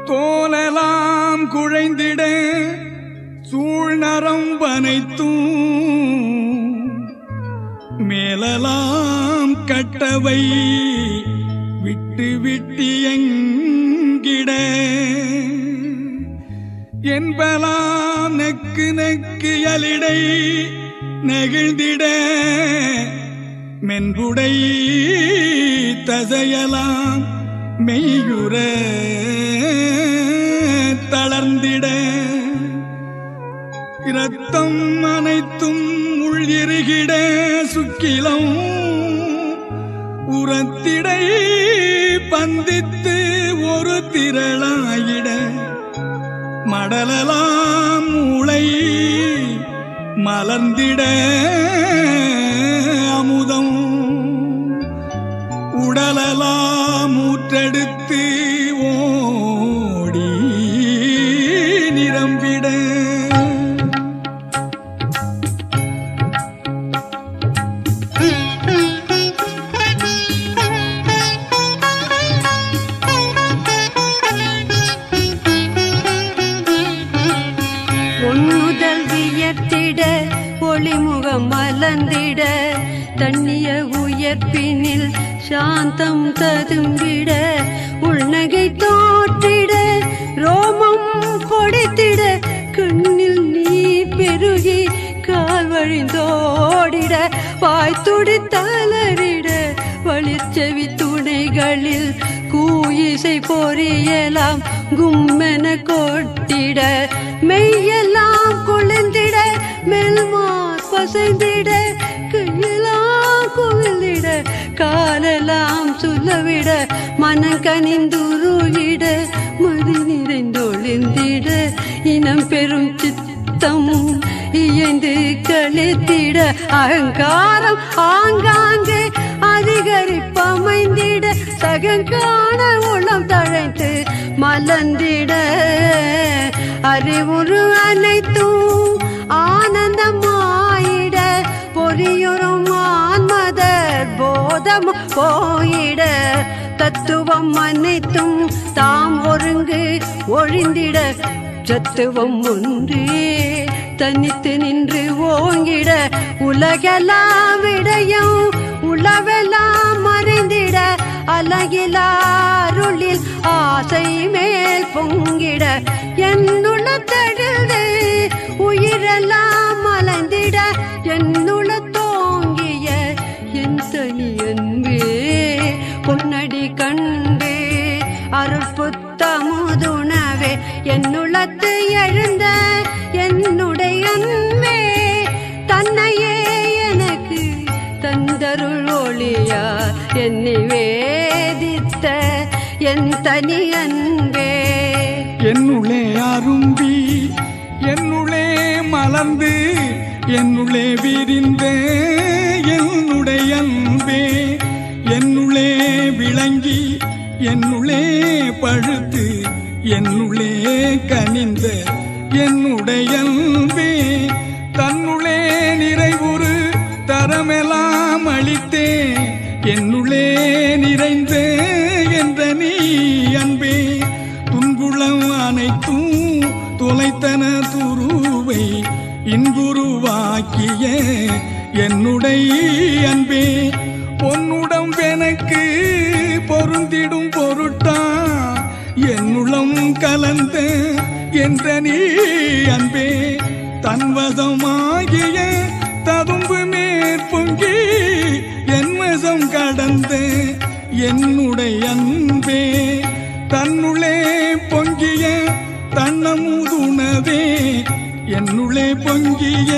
தோலெல்லாம் குழைந்திட சூழ்நரம்பனைத்தும் மேலலாம் கட்டவை விட்டு விட்டு எங்கிட என்பலாம் நெக்கு நெக்கு எலிடை நெகிழ்ந்திட மென்புடை தசையலாம் மெய்யுற தளர்ந்திட இரத்தம் அனைத்தும் உள்இருகிட சுக்கிலம் உரத்திடை பந்தித்து ஒரு திரளாயிட மடலலாம் மூளை மலர்ந்திட அமுதம் உடலலாம் ஊற்றெடுத்து ஓடி நிரம்பிட ஒன்னுதல் வியர்த்திட ஒளிமுகம் மலர்ந்திட தண்ணிய உயர்ப்பினில் சாந்தம் ததும்பிட உள்நகை தோற்றிட ரோமம் பொடித்திட கண்ணில் நீ பெருகி கால் வழிந்தோடிட வாய்த்துடி தளரிட வழிச்செவி துணைகளில் கூயிசை பொறியலாம் கும்மென கொட்டிட மெய்யெல்லாம் குளிர்ந்திட மெல்மார் பசைந்திட கையெல்லாம் குவிழ்ந்திட காலெல்லாம் சுல்லவிட மனங்கனிந்துருகிட மதி நிறைந்தொழிந்திட இனம் பெரும் சித்தம் இயந்து கழித்திட அகங்காரம் ஆங்காங்கே அதிகரிப்பமைந்திட சகங்கான உளம் தழைத்து மலர்ந்திட அறிவுறு அனைத்தும் ஆனந்தமாயிட பொறியுறும் ஆன்மதர் போதம் போயிட தத்துவம் அனைத்தும் தாம் ஒருங்கு ஒழிந்திட சத்துவம் ஒன்றே தனித்து நின்று ஓங்கிட உலகெல்லாம் விடயம் உளவெல்லாம் மறைந்திட அலகிலாருளில் ஆசை மேல் பொங்கிட என்னுள்ள தழுது உயிரெல்லாம் மலர்ந்திட என்னுள்ள தோங்கிய என் தனி அன்பே பொன்னடி கண்டே அருட்புத்தமுதுணவே என்னுள்ளத்து எழுந்த என்னுடைய அன்பே தன்னையே எனக்கு தந்தருள் ஒளியா என்னை வேதித்த என் தனி அன்பே என்னுள்ளே அரும்பி என்னுள்ளே மலர்ந்து என்னுள்ளே விரிந்த என்னுடைய அன்பே என்னுள்ளே விளங்கி என்னுள்ளே பழுத்து என்னுள்ளே கனிந்த என்னுடைய அன்பே தன்னுள்ளே நிறைவுறு தரமெல்லாம் அளித்தே என்னுள்ளே நிறைந்த என்ற நீ அன்பே துன்புளம் அனைத்தும் தொலைத்தன துருவை இன்புருவாக்கிய என்னுடைய அன்பே பொன்னுடம் எனக்கு பொருந்திடும் பொருட்டா என்னுளம் கலந்த என்ற நீ அன்பே தன்வசமாகிய ததும்பு மேற்பொங்கி என் வசம் கடந்த என்னுடைய அன்பே தன்னுள்ளே பொங்கிய தன்னமுதுணவே என்னுள்ளே பொங்கிய